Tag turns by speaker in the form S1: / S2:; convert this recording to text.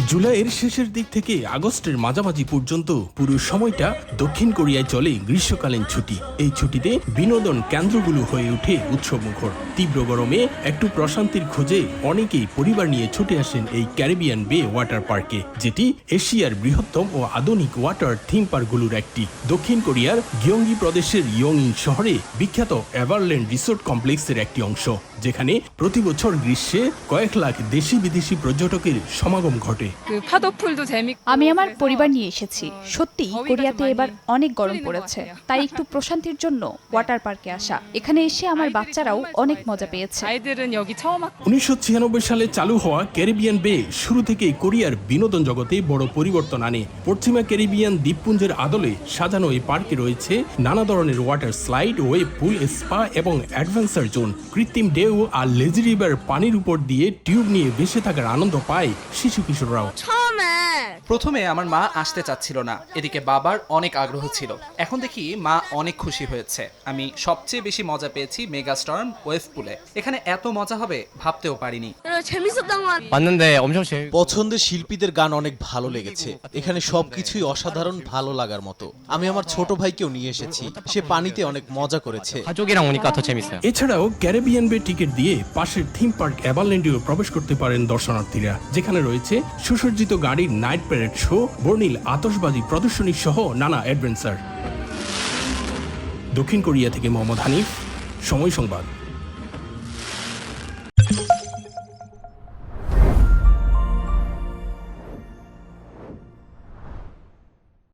S1: জুলাইয়ের শেষের দিক থেকে আগস্টের মাঝামাঝি পর্যন্ত পুরো সময়টা দক্ষিণ কোরিয়ায় চলে গ্রীষ্মকালীন ছুটি। এই ছুটিতে বিনোদন কেন্দ্রগুলো হয়ে ওঠে উৎসবমুখর। তীব্র গরমে একটু প্রশান্তির খোঁজে অনেকেই পরিবার নিয়ে ছুটে আসেন এই ক্যারিবিয়ান বে ওয়াটার পার্কে, যেটি এশিয়ার বৃহত্তম ও আধুনিক ওয়াটার থিম পার্কগুলোর একটি। দক্ষিণ কোরিয়ার গিয়ংগি প্রদেশের ইয়ংইন শহরে বিখ্যাত এভারল্যান্ড রিসোর্ট কমপ্লেক্সের একটি অংশ, যেখানে প্রতি বছর গ্রীষ্মে কয়েক লাখ দেশি বিদেশি পর্যটকের সমাগম ঘটে।
S2: আমি আমার পরিবার নিয়ে এসেছি। সত্যি কোরিয়াতে এবার অনেক গরম পড়েছে, তাই একটু প্রশান্তির জন্য ওয়াটার পার্কে আসা। এখানে এসে আমার বাচ্চারাও অনেক মজা পেয়েছে।
S1: 1996 সালে চালু হওয়া ক্যারিবিয়ান বে শুরু থেকেই কোরিয়ার বিনোদন জগতে বড় পরিবর্তন আনে। পশ্চিমা ক্যারিবিয়ান দ্বীপপুঞ্জের আদলে সাজানো এই পার্কে রয়েছে নানা ধরনের ওয়াটার স্লাইড, ওয়েভ পুল, স্পা এবং অ্যাডভেঞ্চার জোন। কৃত্রিম ঢেউ আর লেজি রিভার পানির উপর দিয়ে টিউব নিয়ে ভেসে থাকার আনন্দ পায় শিশু কিশোররাও।
S3: প্রথমে আমার মা আসতে চাচ্ছিল না, এদিকে বাবার অনেক আগ্রহ ছিল। এখন দেখি মা অনেক খুশি হয়েছে। আমি সবচেয়ে বেশি মজা পেয়েছি মেগা স্টর্ম ওয়েভ পুলে। এখানে এত মজা হবে ভাবতেও পারিনি।
S4: পছন্দের শিল্পীদের গান অনেক ভালো লেগেছে। এখানে সবকিছুই অসাধারণ ভালো লাগার মতো। আমি আমার ছোট ভাইকেও নিয়ে এসেছি, সে পানিতে অনেক মজা করেছে।
S1: এছাড়াও ক্যারিবিয়ান বে টিকিট দিয়ে পাশের থিম পার্ক এভারল্যান্ডেও প্রবেশ করতে পারেন দর্শনার্থীরা, যেখানে রয়েছে সুসজ্জিত গাড়ির নাইট প্যারেড শো, বর্ণিল আতশবাজি প্রদর্শনী সহ নানা অ্যাডভেঞ্চার। দক্ষিণ কোরিয়া থেকে মোহাম্মদ হানিফ, সময় সংবাদ।